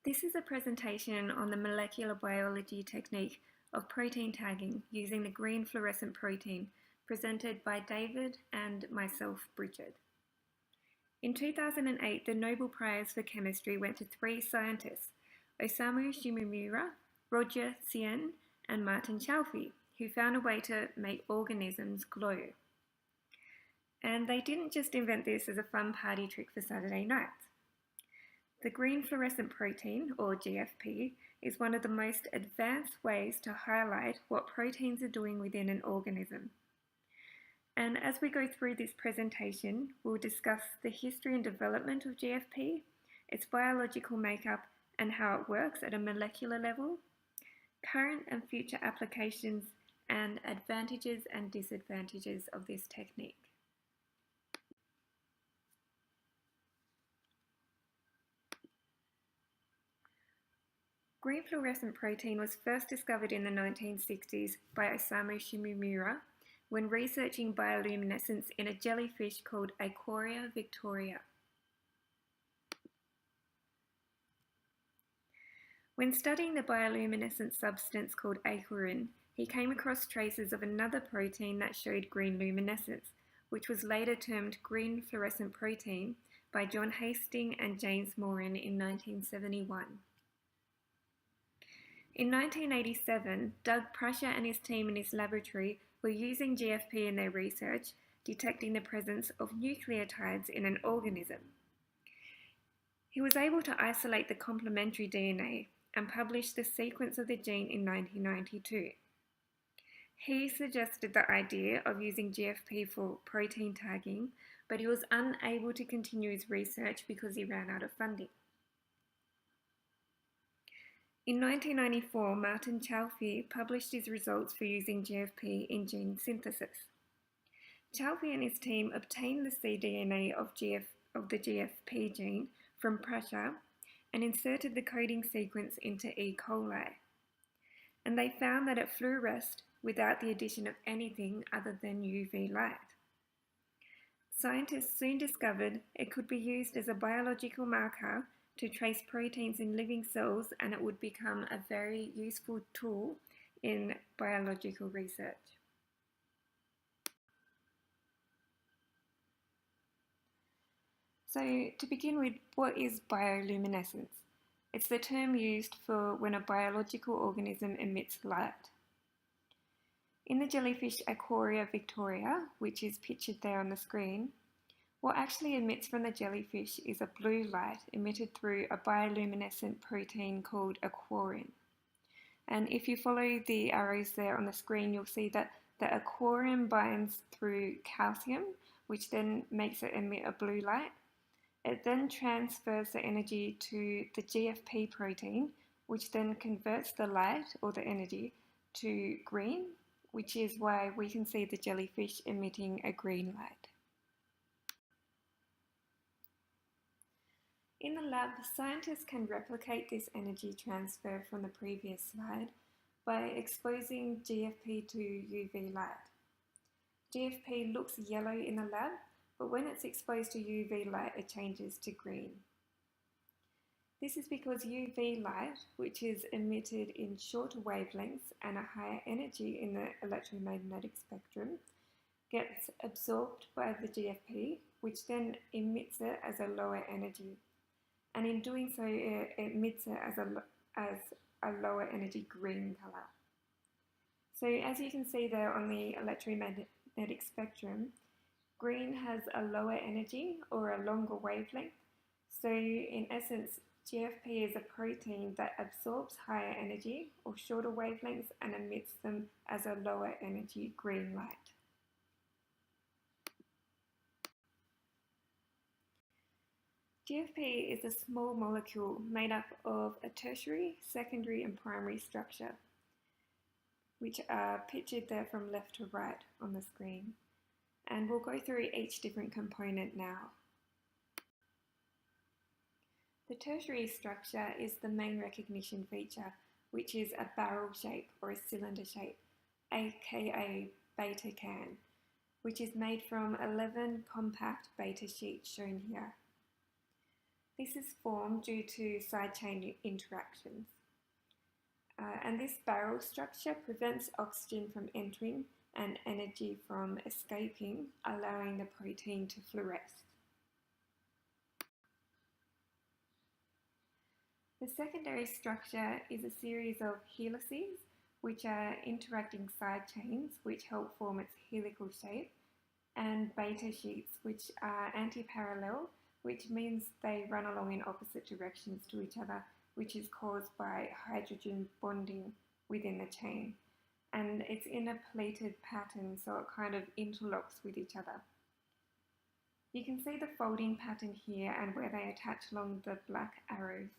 This is a presentation on the molecular biology technique of protein tagging using the green fluorescent protein, presented by David and myself, Bridget. In 2008, the Nobel Prize for Chemistry went to three scientists, Osamu Shimomura, Roger Tsien, and Martin Scharvi, who found a way to make organisms glow. And they didn't just invent this as a fun party trick for Saturday nights. The green fluorescent protein, or GFP, is one of the most advanced ways to highlight what proteins are doing within an organism. And as we go through this presentation, we'll discuss the history and development of GFP, its biological makeup and how it works at a molecular level, current and future applications, and advantages and disadvantages of this technique. Green fluorescent protein was first discovered in the 1960s by Osamu Shimomura when researching bioluminescence in a jellyfish called Aquaria victoria. When studying the bioluminescent substance called aquarin, he came across traces of another protein that showed green luminescence, which was later termed green fluorescent protein by John Hastings and James Morin in 1971. In 1987, Doug Prussia and his team in his laboratory were using GFP in their research, detecting the presence of nucleotides in an organism. He was able to isolate the complementary DNA and published the sequence of the gene in 1992. He suggested the idea of using GFP for protein tagging, but he was unable to continue his research because he ran out of funding. In 1994, Martin Scharvi published his results for using GFP in gene synthesis. Scharvi and his team obtained the cDNA of the GFP gene from Prussia and inserted the coding sequence into E. coli. And they found that it fluoresced without the addition of anything other than UV light. Scientists soon discovered it could be used as a biological marker to trace proteins in living cells, and it would become a very useful tool in biological research. So to begin with, what is bioluminescence? It's the term used for when a biological organism emits light. In the jellyfish Aquaria victoria, which is pictured there on the screen, what actually emits from the jellyfish is a blue light emitted through a bioluminescent protein called aquarin. And if you follow the arrows there on the screen, you'll see that the aquarin binds through calcium, which then makes it emit a blue light. It then transfers the energy to the GFP protein, which then converts the light or the energy to green, which is why we can see the jellyfish emitting a green light. In the lab, scientists can replicate this energy transfer from the previous slide by exposing GFP to UV light. GFP looks yellow in the lab, but when it's exposed to UV light, it changes to green. This is because UV light, which is emitted in shorter wavelengths and a higher energy in the electromagnetic spectrum, gets absorbed by the GFP, which then emits it as a lower energy. And in doing so, it emits it as a lower energy green colour. So as you can see there on the electromagnetic spectrum, green has a lower energy or a longer wavelength. So in essence, GFP is a protein that absorbs higher energy or shorter wavelengths and emits them as a lower energy green light. GFP is a small molecule made up of a tertiary, secondary and primary structure, which are pictured there from left to right on the screen. And we'll go through each different component now. The tertiary structure is the main recognition feature, which is a barrel shape or a cylinder shape, aka beta can, which is made from 11 compact beta sheets shown here. This is formed due to side chain interactions. And this barrel structure prevents oxygen from entering and energy from escaping, allowing the protein to fluoresce. The secondary structure is a series of helices, which are interacting side chains which help form its helical shape, and beta sheets, which are antiparallel, which means they run along in opposite directions to each other, which is caused by hydrogen bonding within the chain. And it's in a pleated pattern, so it kind of interlocks with each other. You can see the folding pattern here and where they attach along the black arrows.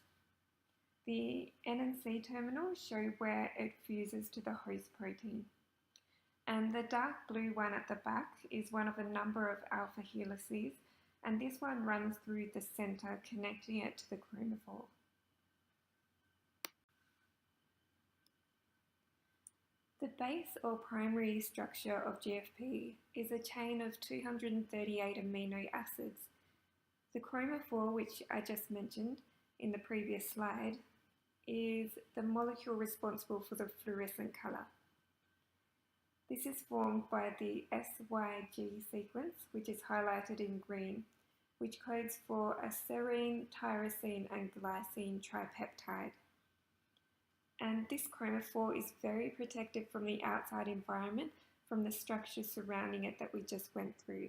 The N and C terminals show where it fuses to the host protein. And the dark blue one at the back is one of a number of alpha helices, and this one runs through the center, connecting it to the chromophore. The base or primary structure of GFP is a chain of 238 amino acids. The chromophore, which I just mentioned in the previous slide, is the molecule responsible for the fluorescent colour. This is formed by the SYG sequence, which is highlighted in green, which codes for a serine, tyrosine and glycine tripeptide. And this chromophore is very protective from the outside environment, from the structure surrounding it that we just went through.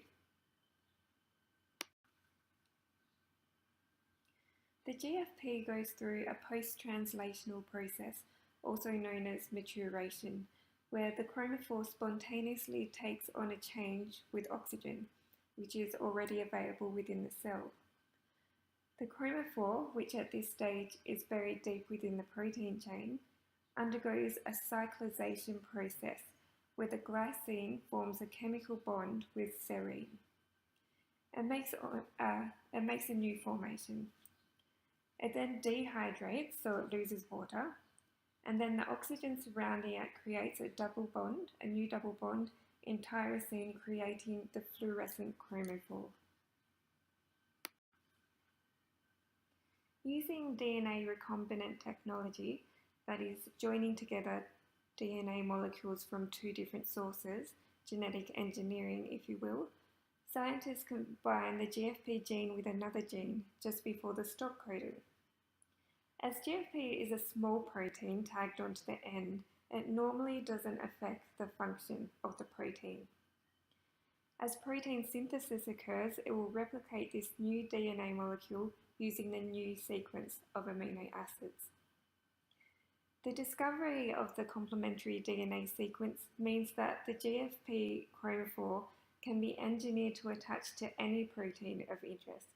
The GFP goes through a post-translational process, also known as maturation, where the chromophore spontaneously takes on a change with oxygen, which is already available within the cell. The chromophore, which at this stage is buried deep within the protein chain, undergoes a cyclization process where the glycine forms a chemical bond with serine and makes a new formation. It then dehydrates, so it loses water, and then the oxygen surrounding it creates a new double bond in tyrosine, creating the fluorescent chromophore. Using DNA recombinant technology, that is joining together DNA molecules from two different sources, genetic engineering if you will, scientists combine the GFP gene with another gene just before the stop codon. As GFP is a small protein tagged onto the end, it normally doesn't affect the function of the protein. As protein synthesis occurs, it will replicate this new DNA molecule using the new sequence of amino acids. The discovery of the complementary DNA sequence means that the GFP chromophore can be engineered to attach to any protein of interest.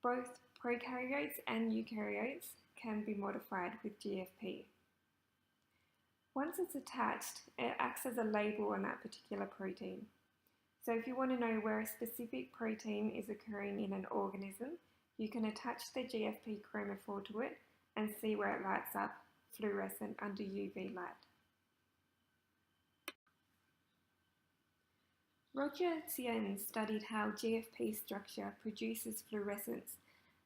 Both prokaryotes and eukaryotes can be modified with GFP. Once it's attached, it acts as a label on that particular protein. So if you want to know where a specific protein is occurring in an organism, you can attach the GFP chromophore to it and see where it lights up fluorescent under UV light. Roger Tsien studied how GFP structure produces fluorescence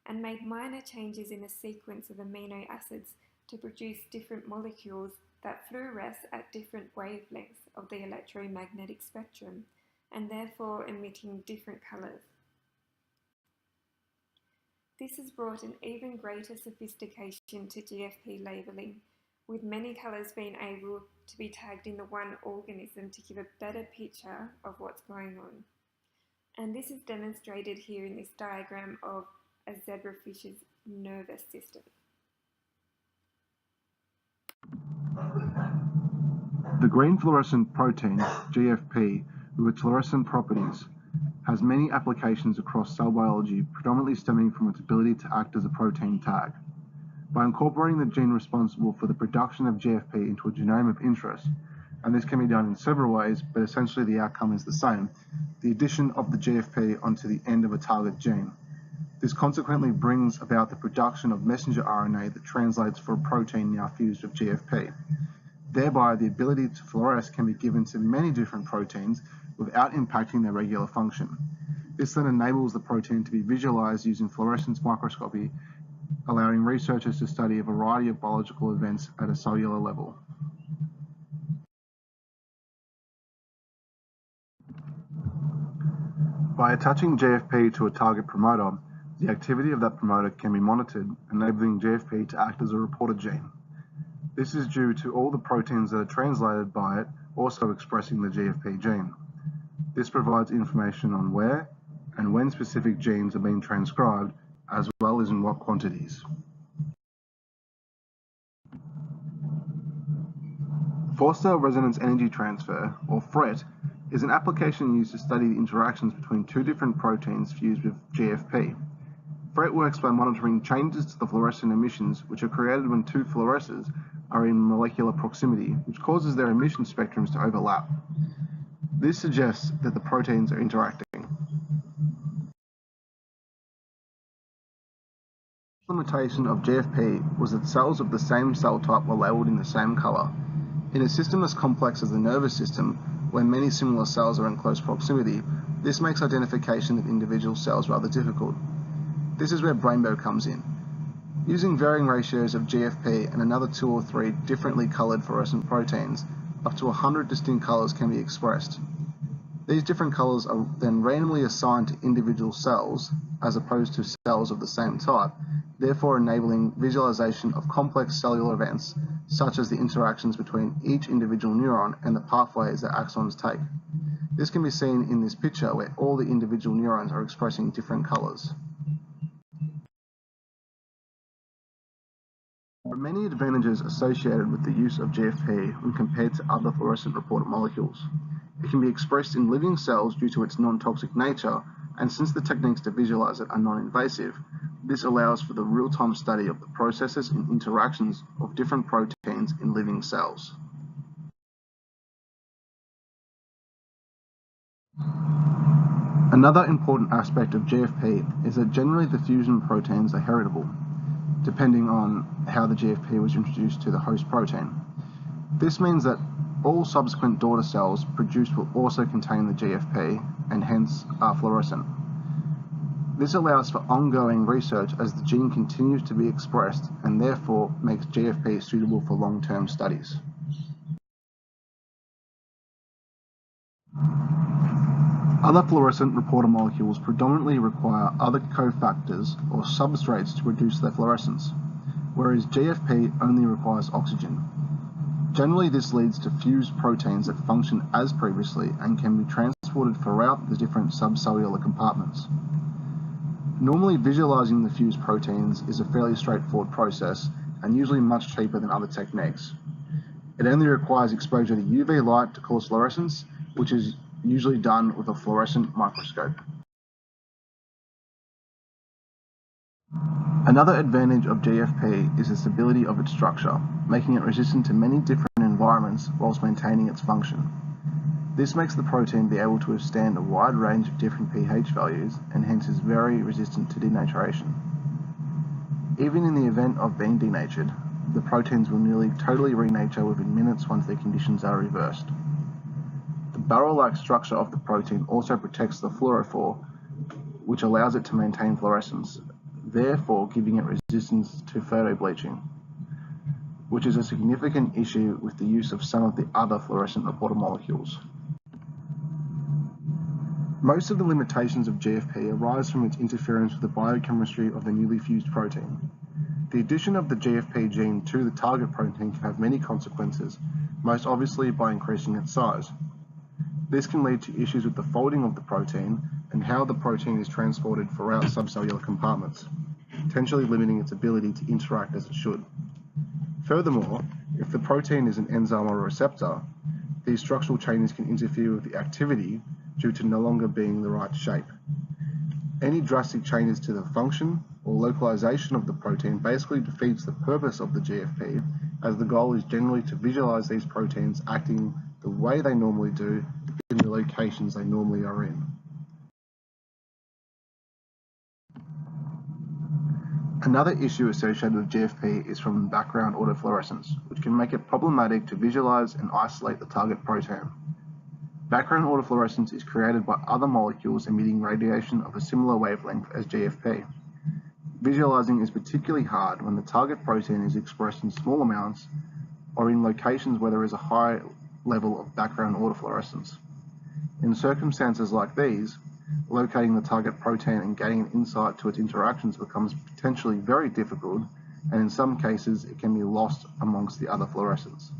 and made minor changes in a sequence of amino acids to produce different molecules that fluoresce at different wavelengths of the electromagnetic spectrum and therefore emitting different colours. This has brought an even greater sophistication to GFP labelling, with many colours being able to be tagged in the one organism to give a better picture of what's going on. And this is demonstrated here in this diagram of a zebrafish's nervous system. The green fluorescent protein, GFP, with its fluorescent properties, has many applications across cell biology, predominantly stemming from its ability to act as a protein tag. By incorporating the gene responsible for the production of GFP into a genome of interest, and this can be done in several ways, but essentially the outcome is the same, the addition of the GFP onto the end of a target gene. This consequently brings about the production of messenger RNA that translates for a protein now fused with GFP. Thereby, the ability to fluoresce can be given to many different proteins without impacting their regular function. This then enables the protein to be visualized using fluorescence microscopy, allowing researchers to study a variety of biological events at a cellular level. By attaching GFP to a target promoter, the activity of that promoter can be monitored, enabling GFP to act as a reporter gene. This is due to all the proteins that are translated by it also expressing the GFP gene. This provides information on where and when specific genes are being transcribed, as well as in what quantities. Forced-cell resonance energy transfer, or FRET, is an application used to study the interactions between two different proteins fused with GFP. FRET works by monitoring changes to the fluorescent emissions which are created when two fluorescers are in molecular proximity, which causes their emission spectrums to overlap. This suggests that the proteins are interacting. The limitation of GFP was that cells of the same cell type were labelled in the same colour. In a system as complex as the nervous system, where many similar cells are in close proximity, this makes identification of individual cells rather difficult. This is where Brainbow comes in. Using varying ratios of GFP and another 2 or 3 differently coloured fluorescent proteins, up to 100 distinct colours can be expressed. These different colours are then randomly assigned to individual cells, as opposed to cells of the same type, therefore enabling visualization of complex cellular events, such as the interactions between each individual neuron and the pathways that axons take. This can be seen in this picture where all the individual neurons are expressing different colours. There are many advantages associated with the use of GFP when compared to other fluorescent reporter molecules. It can be expressed in living cells due to its non-toxic nature, and since the techniques to visualize it are non-invasive, this allows for the real-time study of the processes and interactions of different proteins in living cells. Another important aspect of GFP is that generally the fusion proteins are heritable, depending on how the GFP was introduced to the host protein. This means that all subsequent daughter cells produced will also contain the GFP and hence are fluorescent. This allows for ongoing research as the gene continues to be expressed and therefore makes GFP suitable for long-term studies. Other fluorescent reporter molecules predominantly require other cofactors or substrates to reduce their fluorescence, whereas GFP only requires oxygen. Generally, this leads to fused proteins that function as previously and can be transported throughout the different subcellular compartments. Normally, visualizing the fused proteins is a fairly straightforward process and usually much cheaper than other techniques. It only requires exposure to UV light to cause fluorescence, which is usually done with a fluorescent microscope. Another advantage of GFP is the stability of its structure, making it resistant to many different environments whilst maintaining its function. This makes the protein be able to withstand a wide range of different pH values and hence is very resistant to denaturation. Even in the event of being denatured, the proteins will nearly totally renature within minutes once their conditions are reversed. The barrel-like structure of the protein also protects the fluorophore, which allows it to maintain fluorescence, therefore giving it resistance to photobleaching, which is a significant issue with the use of some of the other fluorescent reporter molecules. Most of the limitations of GFP arise from its interference with the biochemistry of the newly fused protein. The addition of the GFP gene to the target protein can have many consequences, most obviously by increasing its size. This can lead to issues with the folding of the protein and how the protein is transported throughout subcellular compartments, potentially limiting its ability to interact as it should. Furthermore, if the protein is an enzyme or a receptor, these structural changes can interfere with the activity due to no longer being the right shape. Any drastic changes to the function or localization of the protein basically defeats the purpose of the GFP, as the goal is generally to visualize these proteins acting the way they normally do in the locations they normally are in. Another issue associated with GFP is from background autofluorescence, which can make it problematic to visualize and isolate the target protein. Background autofluorescence is created by other molecules emitting radiation of a similar wavelength as GFP. Visualizing is particularly hard when the target protein is expressed in small amounts or in locations where there is a high level of background autofluorescence. In circumstances like these, locating the target protein and gaining an insight to its interactions becomes potentially very difficult, and in some cases it can be lost amongst the other fluorescents.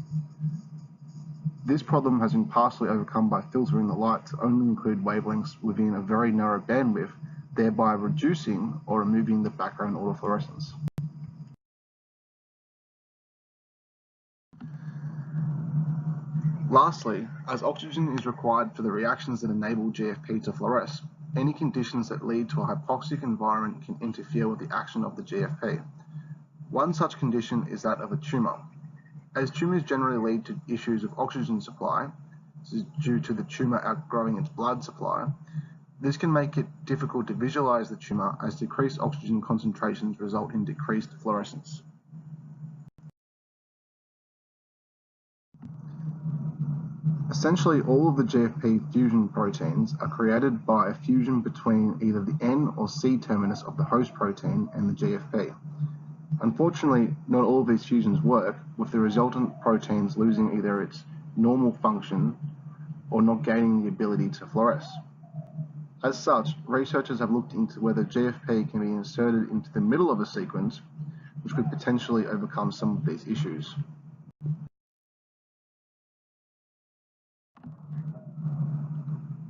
This problem has been partially overcome by filtering the light to only include wavelengths within a very narrow bandwidth, thereby reducing or removing the background autofluorescence. Lastly, as oxygen is required for the reactions that enable GFP to fluoresce, any conditions that lead to a hypoxic environment can interfere with the action of the GFP. One such condition is that of a tumour. As tumours generally lead to issues of oxygen supply, due to the tumour outgrowing its blood supply, this can make it difficult to visualise the tumour as decreased oxygen concentrations result in decreased fluorescence. Essentially, all of the GFP fusion proteins are created by a fusion between either the N or C terminus of the host protein and the GFP. Unfortunately, not all of these fusions work, with the resultant proteins losing either its normal function or not gaining the ability to fluoresce. As such, researchers have looked into whether GFP can be inserted into the middle of a sequence, which could potentially overcome some of these issues.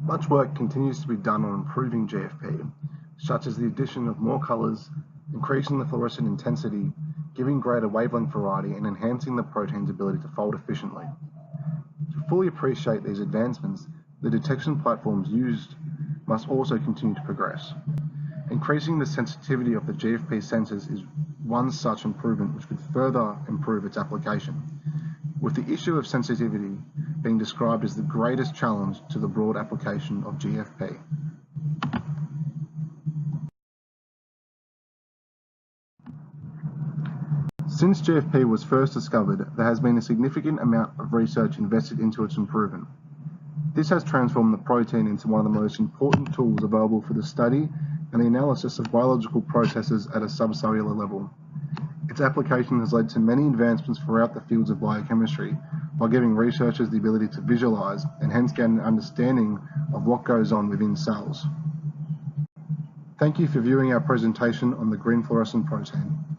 Much work continues to be done on improving GFP, such as the addition of more colours, increasing the fluorescent intensity, giving greater wavelength variety, and enhancing the protein's ability to fold efficiently. To fully appreciate these advancements, the detection platforms used must also continue to progress. Increasing the sensitivity of the GFP sensors is one such improvement which could further improve its application, with the issue of sensitivity being described as the greatest challenge to the broad application of GFP. Since GFP was first discovered, there has been a significant amount of research invested into its improvement. This has transformed the protein into one of the most important tools available for the study and the analysis of biological processes at a subcellular level. Its application has led to many advancements throughout the fields of biochemistry, by giving researchers the ability to visualize and hence get an understanding of what goes on within cells. Thank you for viewing our presentation on the green fluorescent protein.